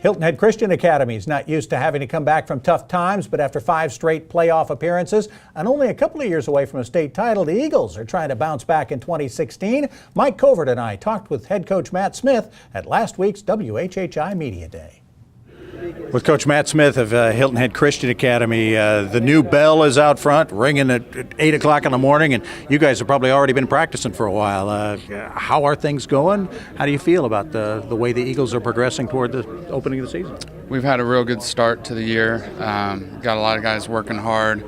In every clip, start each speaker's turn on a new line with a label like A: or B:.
A: Hilton Head Christian Academy is not used to having to come back from tough times, but after 5 straight playoff appearances and only a couple of years away from a state title, the Eagles are trying to bounce back in 2016. Mike Covert and I talked with head coach Matt Smith at last week's WHHI Media Day. With Coach Matt Smith of Hilton Head Christian Academy, the new bell is out front ringing at 8 o'clock in the morning, and you guys have probably already been practicing for a while. How are things going? How do you feel about the way the Eagles are progressing toward the opening of the season?
B: We've had a real good start to the year. Got a lot of guys working hard.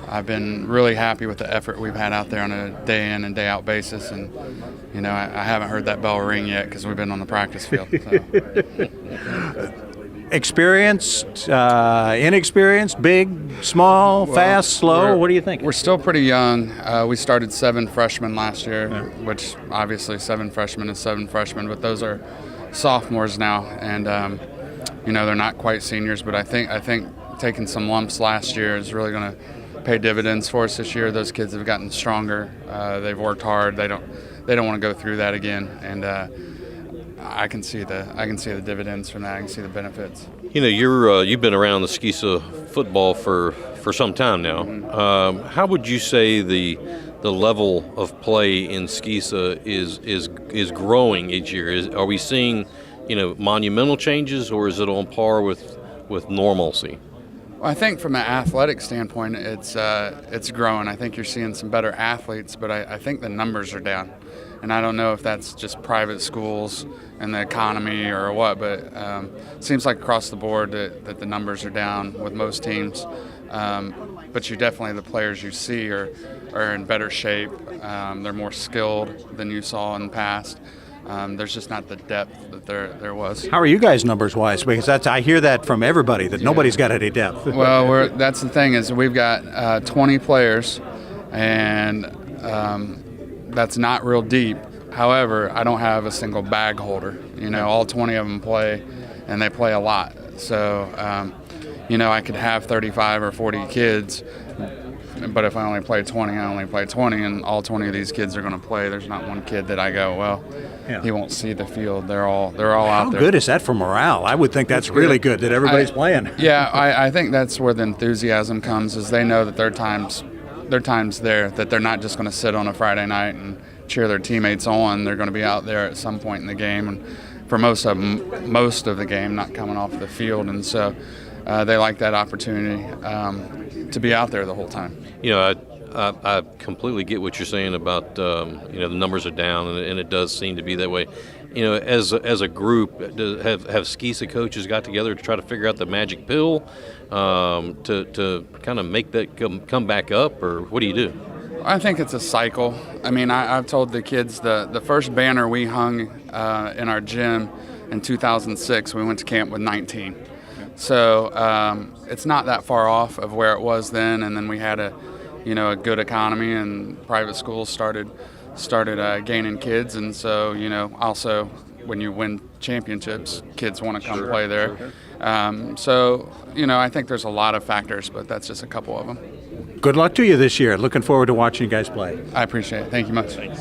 B: I've been really happy with the effort we've had out there on a day in and day out basis, and you know I haven't heard that bell ring yet because we've been on the practice field. So.
A: Experienced, inexperienced, big, small, fast, slow? What do you think?
B: We're still pretty young. We started 7 freshmen last year, which obviously 7 freshmen is 7 freshmen, but those are sophomores now, and you know they're not quite seniors. But I think taking some lumps last year is really going to pay dividends for us this year. Those kids have gotten stronger. They've worked hard. They don't want to go through that again, and I can see the dividends from that. I can see the benefits.
C: You know, you've been around the Skeesa football for some time now.
B: Mm-hmm.
C: How would you say the level of play in Skeesa is growing each year? Are we seeing, you know, monumental changes, or is it on par with normalcy?
B: Well, I think from an athletic standpoint, it's growing. I think you're seeing some better athletes, but I think the numbers are down. And I don't know if that's just private schools and the economy or what, but it seems like across the board that the numbers are down with most teams. But you definitely, the players you see are in better shape. They're more skilled than you saw in the past. There's just not the depth that there was.
A: How are you guys numbers-wise? Because I hear that from everybody, that nobody's got any depth.
B: Well, that's the thing is we've got 20 players, and that's not real deep. However, I don't have a single bag holder. You know, all 20 of them play, and they play a lot. So, you know, I could have 35 or 40 kids, but if I only play 20, I only play 20, and all 20 of these kids are going to play. There's not one kid that I go, well, he won't see the field. They're all out there.
A: How good is that for morale? I would think that's really good that everybody's playing.
B: Yeah, I think that's where the enthusiasm comes, is they know that their time's there, that they're not just going to sit on a Friday night and cheer their teammates on. They're going to be out there at some point in the game, and for most of the game, not coming off the field, and so they like that opportunity to be out there the whole time.
C: You know, I completely get what you're saying about you know, the numbers are down, and it does seem to be that way. You know, as a group, have Skeesa coaches got together to try to figure out the magic pill to kind of make that come back up, or what do you do?
B: I think it's a cycle. I mean, I've told the kids the first banner we hung in our gym in 2006, we went to camp with 19. So it's not that far off of where it was then, and then we had a good economy, and private schools started gaining kids, and so, you know, also when you win championships, kids want to come play there. So, you know, I think there's a lot of factors, but that's just a couple of them.
A: Good luck to you this year. Looking forward to watching you guys play.
B: I appreciate it. Thank you much. Thanks.